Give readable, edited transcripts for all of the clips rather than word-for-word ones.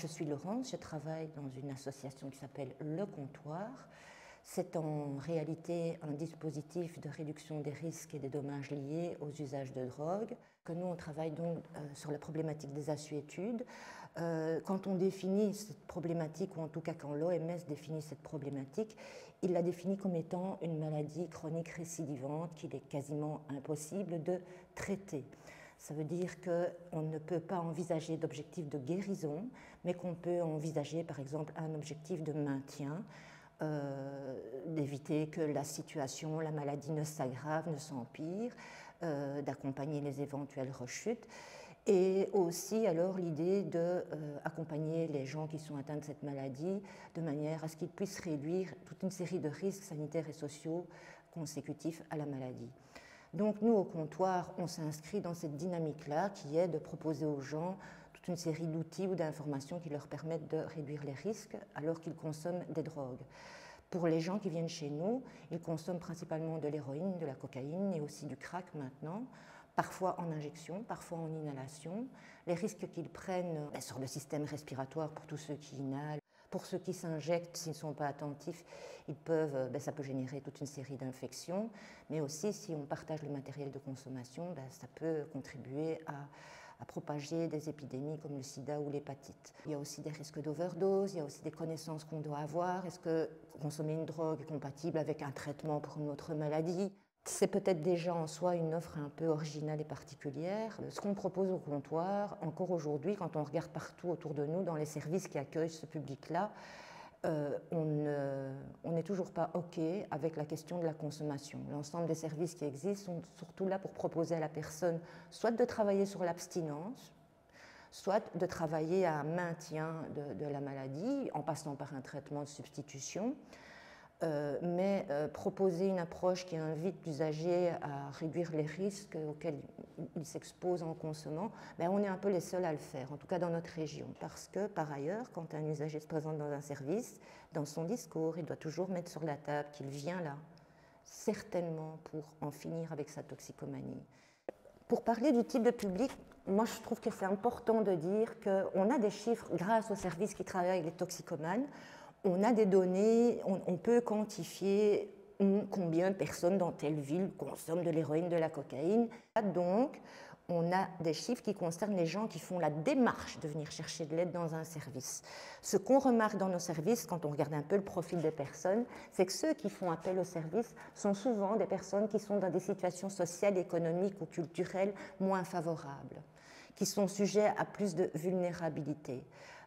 je suis Laurence, je travaille dans une association qui s'appelle Le Comptoir. C'est en réalité un dispositif de réduction des risques et des dommages liés aux usages de drogue. Que nous, on travaille donc sur la problématique des assuétudes. Quand on définit cette problématique, ou en tout cas quand l'OMS définit cette problématique, il la définit comme étant une maladie chronique récidivante qu'il est quasiment impossible de traiter. Ça veut dire qu'on ne peut pas envisager d'objectif de guérison, mais qu'on peut envisager par exemple un objectif de maintien, d'éviter que la situation, la maladie ne s'aggrave, ne s'empire, d'accompagner les éventuelles rechutes. Et aussi alors l'idée d'accompagner les gens qui sont atteints de cette maladie de manière à ce qu'ils puissent réduire toute une série de risques sanitaires et sociaux consécutifs à la maladie. Donc nous, au comptoir, on s'inscrit dans cette dynamique-là qui est de proposer aux gens toute une série d'outils ou d'informations qui leur permettent de réduire les risques alors qu'ils consomment des drogues. Pour les gens qui viennent chez nous, ils consomment principalement de l'héroïne, de la cocaïne et aussi du crack maintenant, parfois en injection, parfois en inhalation. Les risques qu'ils prennent sur le système respiratoire pour tous ceux qui inhalent, pour ceux qui s'injectent, s'ils ne sont pas attentifs, ça peut générer toute une série d'infections, mais aussi si on partage le matériel de consommation, ça peut contribuer à propager des épidémies comme le sida ou l'hépatite. Il y a aussi des risques d'overdose, il y a aussi des connaissances qu'on doit avoir. Est-ce que consommer une drogue est compatible avec un traitement pour une autre maladie ? C'est peut-être déjà en soi une offre un peu originale et particulière. Ce qu'on propose au comptoir, encore aujourd'hui, quand on regarde partout autour de nous, dans les services qui accueillent ce public-là, on n'est toujours pas OK avec la question de la consommation. L'ensemble des services qui existent sont surtout là pour proposer à la personne soit de travailler sur l'abstinence, soit de travailler à un maintien de la maladie en passant par un traitement de substitution. Mais proposer une approche qui invite l'usager à réduire les risques auxquels il s'expose en consommant, on est un peu les seuls à le faire, en tout cas dans notre région. Parce que, par ailleurs, quand un usager se présente dans un service, dans son discours, il doit toujours mettre sur la table qu'il vient là, certainement pour en finir avec sa toxicomanie. Pour parler du type de public, moi je trouve que c'est important de dire qu'on a des chiffres grâce aux services qui travaillent avec les toxicomanes. On a des données, on peut quantifier combien de personnes dans telle ville consomment de l'héroïne, de la cocaïne. Donc, on a des chiffres qui concernent les gens qui font la démarche de venir chercher de l'aide dans un service. Ce qu'on remarque dans nos services, quand on regarde un peu le profil des personnes, c'est que ceux qui font appel au service sont souvent des personnes qui sont dans des situations sociales, économiques ou culturelles moins favorables, qui sont sujets à plus de vulnérabilité.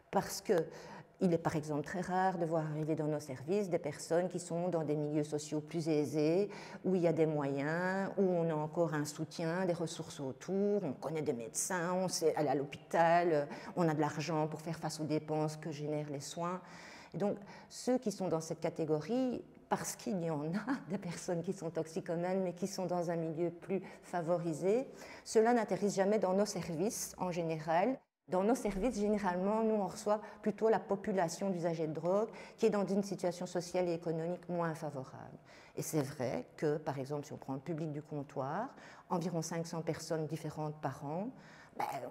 Parce qu'il est par exemple très rare de voir arriver dans nos services des personnes qui sont dans des milieux sociaux plus aisés, où il y a des moyens, où on a encore un soutien, des ressources autour, on connaît des médecins, on sait aller à l'hôpital, on a de l'argent pour faire face aux dépenses que génèrent les soins. Et donc ceux qui sont dans cette catégorie, parce qu'il y en a des personnes qui sont toxicomanes mais qui sont dans un milieu plus favorisé, ceux-là n'atterrissent jamais dans nos services en général. Dans nos services, généralement, nous, on reçoit plutôt la population d'usagers de drogue qui est dans une situation sociale et économique moins favorable. Et c'est vrai que, par exemple, si on prend le public du comptoir, environ 500 personnes différentes par an,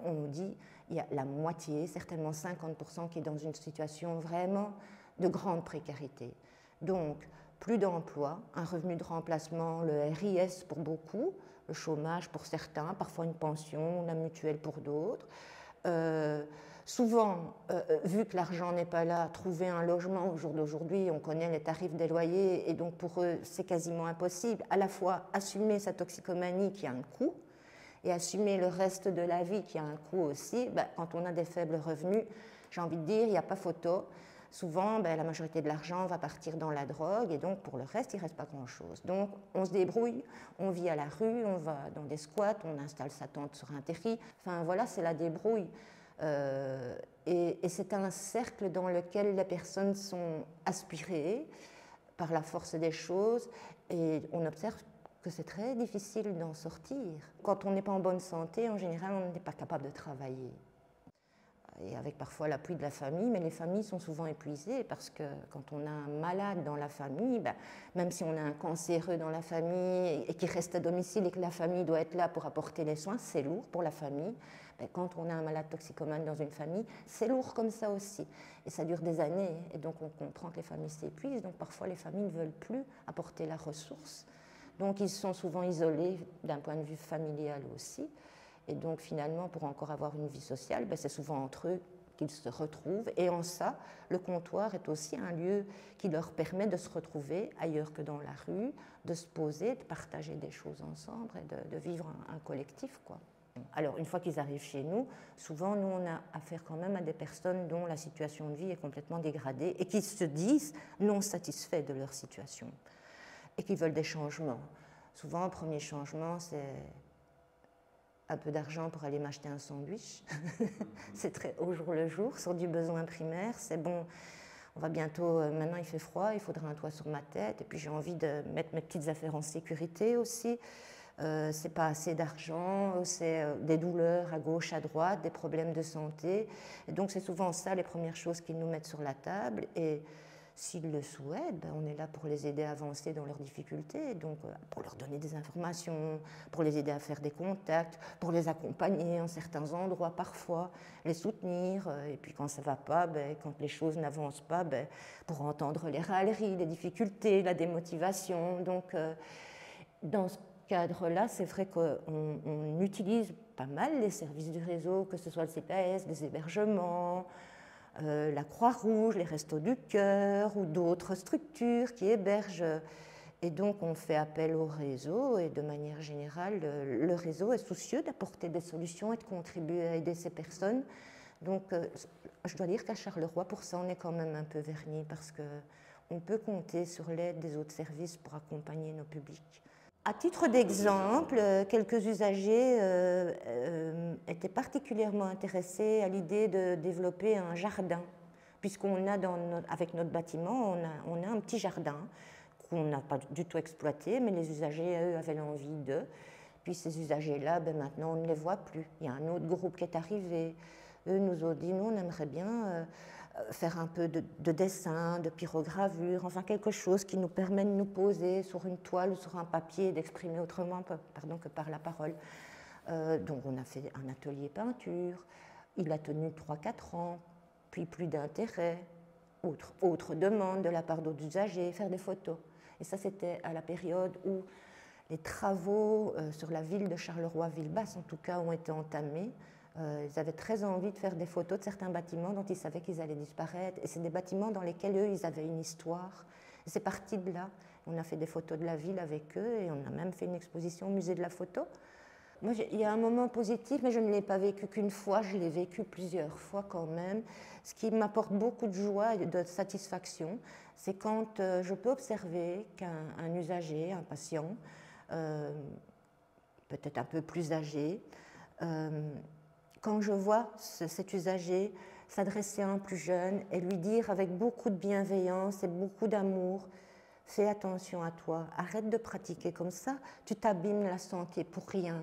on nous dit qu'il y a la moitié, certainement 50%, qui est dans une situation vraiment de grande précarité. Donc, plus d'emploi, un revenu de remplacement, le RIS pour beaucoup, le chômage pour certains, parfois une pension, la mutuelle pour d'autres. Souvent, vu que l'argent n'est pas là, trouver un logement au jour d'aujourd'hui, on connaît les tarifs des loyers et donc pour eux c'est quasiment impossible. À la fois assumer sa toxicomanie qui a un coût et assumer le reste de la vie qui a un coût aussi. Quand on a des faibles revenus, j'ai envie de dire, il n'y a pas photo. Souvent, la majorité de l'argent va partir dans la drogue et donc pour le reste, il ne reste pas grand-chose. Donc on se débrouille, on vit à la rue, on va dans des squats, on installe sa tente sur un terri. Enfin voilà, c'est la débrouille. Et c'est un cercle dans lequel les personnes sont aspirées par la force des choses et on observe que c'est très difficile d'en sortir. Quand on n'est pas en bonne santé, en général, on n'est pas capable de travailler. Et avec parfois l'appui de la famille, mais les familles sont souvent épuisées parce que quand on a un malade dans la famille, même si on a un cancéreux dans la famille et qui reste à domicile et que la famille doit être là pour apporter les soins, c'est lourd pour la famille. Ben, quand on a un malade toxicomane dans une famille, c'est lourd comme ça aussi. Et ça dure des années. Et donc on comprend que les familles s'épuisent. Donc parfois les familles ne veulent plus apporter la ressource. Donc ils sont souvent isolés d'un point de vue familial aussi. Et donc finalement, pour encore avoir une vie sociale, ben, c'est souvent entre eux qu'ils se retrouvent. Et en ça, le comptoir est aussi un lieu qui leur permet de se retrouver ailleurs que dans la rue, de se poser, de partager des choses ensemble et de vivre un collectif, quoi. Alors, une fois qu'ils arrivent chez nous, souvent, nous, on a affaire quand même à des personnes dont la situation de vie est complètement dégradée et qui se disent non satisfaits de leur situation et qui veulent des changements. Souvent, le premier changement, c'est un peu d'argent pour aller m'acheter un sandwich. C'est très au jour le jour, sur du besoin primaire. C'est bon, on va bientôt, maintenant il fait froid, il faudra un toit sur ma tête. Et puis j'ai envie de mettre mes petites affaires en sécurité aussi. C'est pas assez d'argent, c'est des douleurs à gauche, à droite, des problèmes de santé. Et donc c'est souvent ça les premières choses qu'ils nous mettent sur la table. Et s'ils le souhaitent, ben, on est là pour les aider à avancer dans leurs difficultés, donc pour leur donner des informations, pour les aider à faire des contacts, pour les accompagner en certains endroits parfois, les soutenir, et puis quand ça ne va pas, ben, quand les choses n'avancent pas, ben, pour entendre les râleries, les difficultés, la démotivation. Donc dans ce cadre-là, c'est vrai qu'on utilise pas mal les services du réseau, que ce soit le CPS, les hébergements, la Croix-Rouge, les Restos du Cœur ou d'autres structures qui hébergent. Et donc on fait appel au réseau et de manière générale, le réseau est soucieux d'apporter des solutions et de contribuer à aider ces personnes. Donc je dois dire qu'à Charleroi, pour ça, on est quand même un peu vernis parce qu'on peut compter sur l'aide des autres services pour accompagner nos publics. À titre d'exemple, quelques usagers étaient particulièrement intéressés à l'idée de développer un jardin, puisqu'on a avec notre bâtiment, on a un petit jardin qu'on n'a pas du tout exploité, mais les usagers, eux, avaient l'envie d'eux. Puis ces usagers-là, ben, maintenant, on ne les voit plus. Il y a un autre groupe qui est arrivé. Eux nous ont dit, nous, on aimerait bien faire un peu de dessin, de pyrogravure, enfin quelque chose qui nous permet de nous poser sur une toile ou sur un papier et d'exprimer autrement que par la parole. Donc on a fait un atelier peinture, il a tenu 3-4 ans, puis plus d'intérêt, autre demande de la part d'autres usagers, faire des photos. Et ça c'était à la période où les travaux sur la ville de Charleroi-Ville-Basse en tout cas ont été entamés. Ils avaient très envie de faire des photos de certains bâtiments dont ils savaient qu'ils allaient disparaître. Et c'est des bâtiments dans lesquels, eux, ils avaient une histoire. Et c'est parti de là. On a fait des photos de la ville avec eux et on a même fait une exposition au musée de la photo. Moi, il y a un moment positif, mais je ne l'ai pas vécu qu'une fois, je l'ai vécu plusieurs fois quand même. Ce qui m'apporte beaucoup de joie et de satisfaction, c'est quand je peux observer qu'un usager, un patient, peut-être un peu plus âgé, quand je vois cet usager s'adresser à un plus jeune et lui dire avec beaucoup de bienveillance et beaucoup d'amour, fais attention à toi, arrête de pratiquer comme ça, tu t'abîmes la santé pour rien.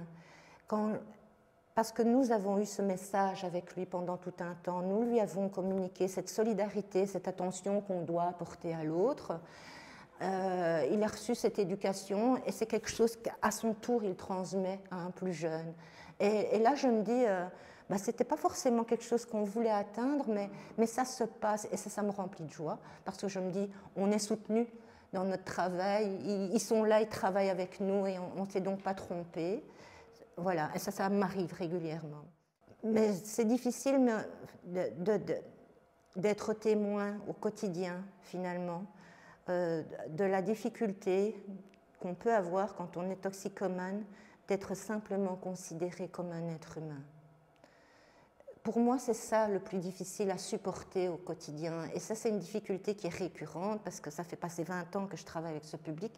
Parce que nous avons eu ce message avec lui pendant tout un temps, nous lui avons communiqué cette solidarité, cette attention qu'on doit apporter à l'autre. Il a reçu cette éducation et c'est quelque chose qu'à son tour il transmet à un plus jeune. Et là je me dis, bah, ce n'était pas forcément quelque chose qu'on voulait atteindre, mais ça se passe et ça me remplit de joie parce que je me dis, on est soutenu dans notre travail, ils sont là, ils travaillent avec nous et on ne s'est donc pas trompé. Voilà, et ça m'arrive régulièrement. Mais c'est difficile d'être témoin au quotidien finalement de la difficulté qu'on peut avoir quand on est toxicomane d'être simplement considéré comme un être humain. Pour moi, c'est ça le plus difficile à supporter au quotidien. Et ça, c'est une difficulté qui est récurrente parce que ça fait passer 20 ans que je travaille avec ce public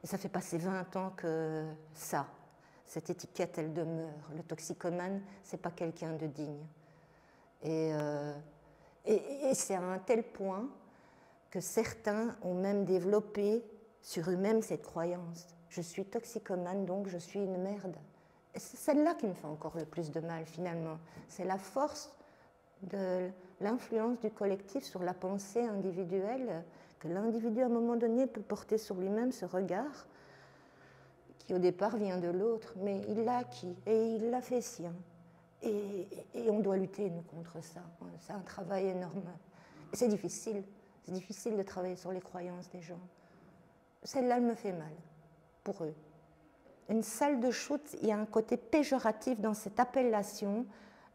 et ça fait passer 20 ans que cette étiquette, elle demeure. Le toxicomane, c'est pas quelqu'un de digne. Et c'est à un tel point que certains ont même développé sur eux-mêmes cette croyance. Je suis toxicomane, donc je suis une merde. Et c'est celle-là qui me fait encore le plus de mal, finalement. C'est la force de l'influence du collectif sur la pensée individuelle, que l'individu, à un moment donné, peut porter sur lui-même ce regard qui, au départ, vient de l'autre, mais il l'a acquis et il l'a fait sien. et on doit lutter, nous, contre ça. C'est un travail énorme. Et c'est difficile. C'est difficile de travailler sur les croyances des gens. Celle-là, elle me fait mal, pour eux. Une salle de shoot, il y a un côté péjoratif dans cette appellation.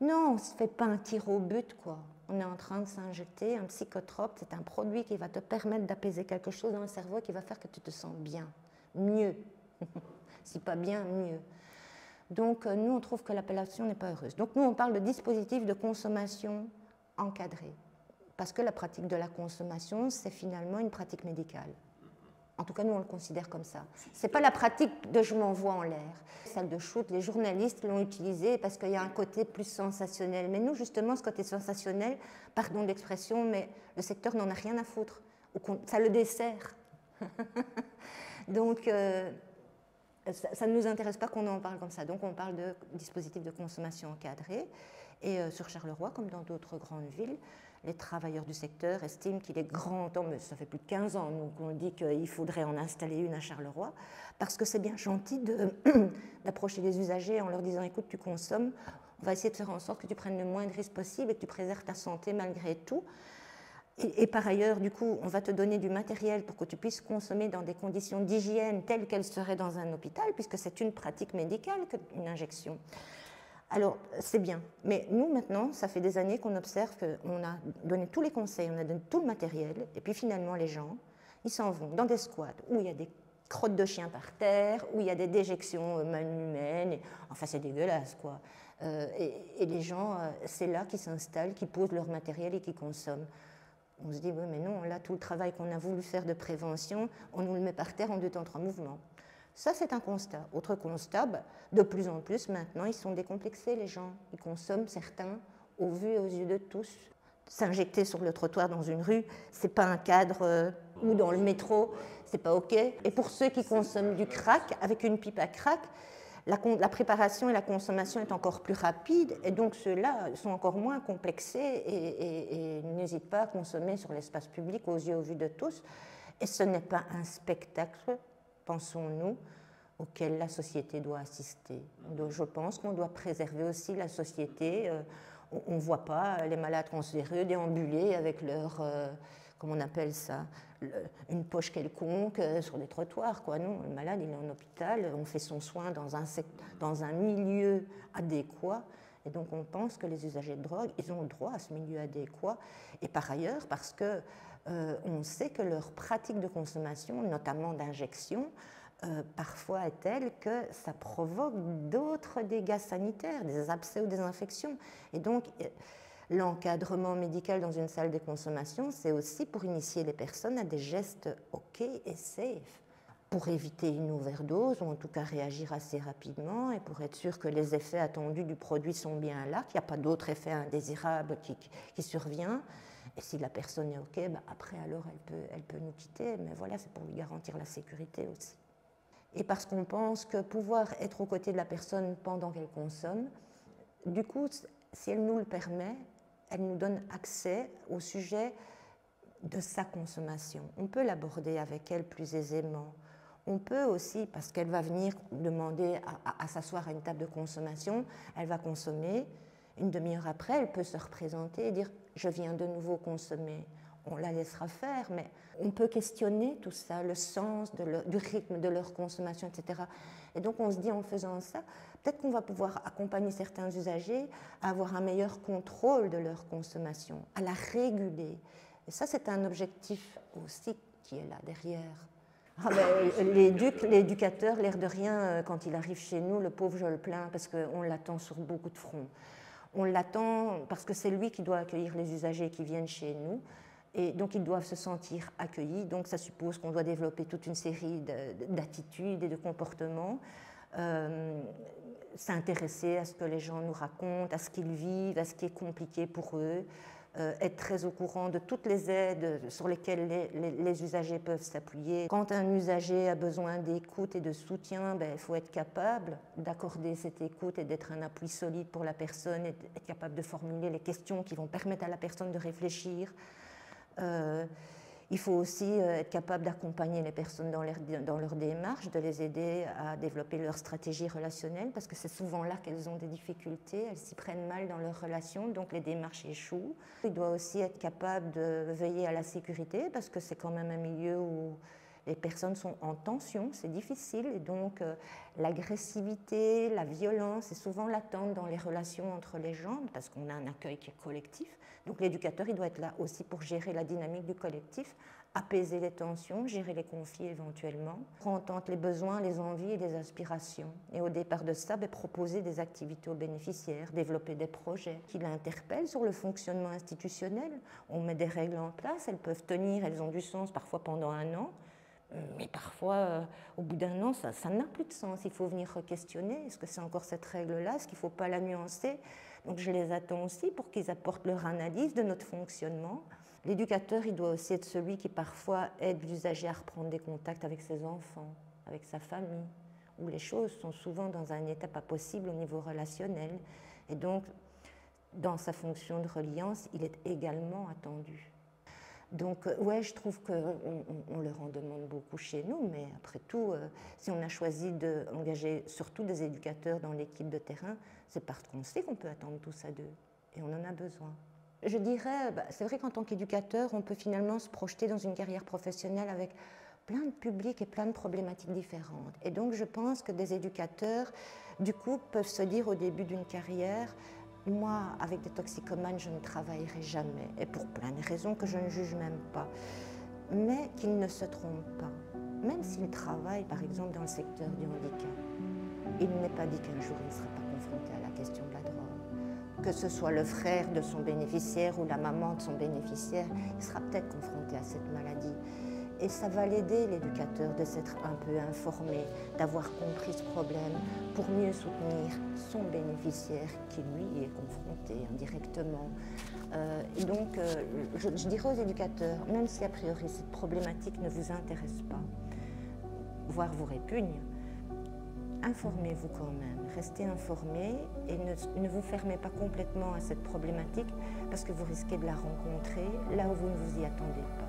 Non, on ne se fait pas un tir au but, quoi. On est en train de s'injecter un psychotrope. C'est un produit qui va te permettre d'apaiser quelque chose dans le cerveau qui va faire que tu te sens bien, mieux. Si pas bien, mieux. Donc, nous, on trouve que l'appellation n'est pas heureuse. Donc, nous, on parle de dispositifs de consommation encadrés. Parce que la pratique de la consommation, c'est finalement une pratique médicale. En tout cas, nous, on le considère comme ça. Ce n'est pas la pratique de je m'envoie en l'air. Salle de shoot, les journalistes l'ont utilisé parce qu'il y a un côté plus sensationnel. Mais nous, justement, ce côté sensationnel, pardon de l'expression, mais le secteur n'en a rien à foutre. Ça le dessert. Donc, ça ne nous intéresse pas qu'on en parle comme ça. Donc, on parle de dispositifs de consommation encadrés. Et sur Charleroi, comme dans d'autres grandes villes, les travailleurs du secteur estiment qu'il est grand temps, mais ça fait plus de 15 ans, nous, qu'on dit qu'il faudrait en installer une à Charleroi, parce que c'est bien gentil d'approcher les usagers en leur disant « écoute, tu consommes, on va essayer de faire en sorte que tu prennes le moins de risques possible et que tu préserves ta santé malgré tout. » Et par ailleurs, du coup, on va te donner du matériel pour que tu puisses consommer dans des conditions d'hygiène telles qu'elles seraient dans un hôpital, puisque c'est une pratique médicale qu'une injection. Alors, c'est bien. Mais nous, maintenant, ça fait des années qu'on observe qu'on a donné tous les conseils, on a donné tout le matériel, et puis finalement, les gens, ils s'en vont dans des squats où il y a des crottes de chiens par terre, où il y a des déjections humaines. Enfin, c'est dégueulasse, quoi. Et les gens, c'est là qu'ils s'installent, qu'ils posent leur matériel et qu'ils consomment. On se dit, oui, mais non, là, tout le travail qu'on a voulu faire de prévention, on nous le met par terre en 2 temps 3 mouvements. Ça, c'est un constat. Autre constat, de plus en plus, maintenant, ils sont décomplexés, les gens. Ils consomment, certains, au vu et aux yeux de tous. S'injecter sur le trottoir dans une rue, ce n'est pas un cadre, ou dans le métro, c'est pas OK. Et pour ceux qui consomment du crack, avec une pipe à crack, la préparation et la consommation est encore plus rapide, et donc ceux-là sont encore moins complexés et n'hésitent pas à consommer sur l'espace public, aux yeux et aux vues de tous. Et ce n'est pas un spectacle, pensons-nous, auquel la société doit assister. Donc, je pense qu'on doit préserver aussi la société. On ne voit pas les malades cancéreux déambuler avec leur, comment on appelle ça, une poche quelconque sur les trottoirs, quoi. Non, le malade, il est en hôpital, on fait son soin dans un milieu adéquat. Et donc, on pense que les usagers de drogue, ils ont le droit à ce milieu adéquat. Et par ailleurs, parce que on sait que leur pratique de consommation, notamment d'injection, parfois est telle que ça provoque d'autres dégâts sanitaires, des abcès ou des infections. Et donc, l'encadrement médical dans une salle de consommation, c'est aussi pour initier les personnes à des gestes OK et safe, pour éviter une overdose, ou en tout cas réagir assez rapidement, et pour être sûr que les effets attendus du produit sont bien là, qu'il n'y a pas d'autre effet indésirable qui survient. Et si la personne est OK, après, alors, elle peut nous quitter. Mais voilà, c'est pour lui garantir la sécurité aussi. Et parce qu'on pense que pouvoir être aux côtés de la personne pendant qu'elle consomme, du coup, si elle nous le permet, elle nous donne accès au sujet de sa consommation. On peut l'aborder avec elle plus aisément. On peut aussi, parce qu'elle va venir demander à s'asseoir à une table de consommation, elle va consommer. Une demi-heure après, elle peut se représenter et dire « je viens de nouveau consommer ». On la laissera faire, mais on peut questionner tout ça, le sens du rythme de leur consommation, etc. Et donc on se dit en faisant ça, peut-être qu'on va pouvoir accompagner certains usagers à avoir un meilleur contrôle de leur consommation, à la réguler. Et ça, c'est un objectif aussi qui est là derrière. L'éducateur, l'air de rien, quand il arrive chez nous, le pauvre, je le plains parce qu'on l'attend sur beaucoup de fronts. On l'attend parce que c'est lui qui doit accueillir les usagers qui viennent chez nous. Et donc, ils doivent se sentir accueillis. Donc, ça suppose qu'on doit développer toute une série d'attitudes et de comportements, s'intéresser à ce que les gens nous racontent, à ce qu'ils vivent, à ce qui est compliqué pour eux, être très au courant de toutes les aides sur lesquelles les usagers peuvent s'appuyer. Quand un usager a besoin d'écoute et de soutien, il faut être capable d'accorder cette écoute et d'être un appui solide pour la personne, et être capable de formuler les questions qui vont permettre à la personne de réfléchir. Il faut aussi être capable d'accompagner les personnes dans leur démarche, de les aider à développer leur stratégie relationnelle, parce que c'est souvent là qu'elles ont des difficultés, elles s'y prennent mal dans leurs relations, donc les démarches échouent. Il doit aussi être capable de veiller à la sécurité, parce que c'est quand même un milieu où les personnes sont en tension, c'est difficile, et donc l'agressivité, la violence est souvent latente dans les relations entre les gens, parce qu'on a un accueil qui est collectif. Donc l'éducateur, il doit être là aussi pour gérer la dynamique du collectif, apaiser les tensions, gérer les conflits éventuellement, entendre les besoins, les envies et les aspirations. Et au départ de ça, proposer des activités aux bénéficiaires, développer des projets qui l'interpellent sur le fonctionnement institutionnel. On met des règles en place, elles peuvent tenir, elles ont du sens parfois pendant un an, mais parfois, au bout d'un an, ça n'a plus de sens. Il faut venir re-questionner. Est-ce que c'est encore cette règle-là? Est-ce qu'il ne faut pas la nuancer? Donc je les attends aussi pour qu'ils apportent leur analyse de notre fonctionnement. L'éducateur, il doit aussi être celui qui parfois aide l'usager à reprendre des contacts avec ses enfants, avec sa famille, où les choses sont souvent dans un état pas possible au niveau relationnel. Et donc, dans sa fonction de reliance, il est également attendu. Donc, ouais, je trouve qu'on leur en demande beaucoup chez nous, mais après tout, si on a choisi d'engager surtout des éducateurs dans l'équipe de terrain, c'est parce qu'on sait qu'on peut attendre tout ça d'eux, et on en a besoin. Je dirais, c'est vrai qu'en tant qu'éducateur, on peut finalement se projeter dans une carrière professionnelle avec plein de publics et plein de problématiques différentes. Et donc, je pense que des éducateurs, du coup, peuvent se dire au début d'une carrière, moi, avec des toxicomanes, je ne travaillerai jamais, et pour plein de raisons que je ne juge même pas. Mais qu'ils ne se trompent pas. Même s'ils travaillent, par exemple, dans le secteur du handicap, il n'est pas dit qu'un jour il ne sera pas confronté à la question de la drogue. Que ce soit le frère de son bénéficiaire ou la maman de son bénéficiaire, il sera peut-être confronté à cette maladie. Et ça va l'aider, l'éducateur, de s'être un peu informé, d'avoir compris ce problème pour mieux soutenir son bénéficiaire qui, lui, est confronté indirectement. Et donc, je dirais aux éducateurs, même si a priori cette problématique ne vous intéresse pas, voire vous répugne, informez-vous quand même, restez informés et ne vous fermez pas complètement à cette problématique parce que vous risquez de la rencontrer là où vous ne vous y attendez pas.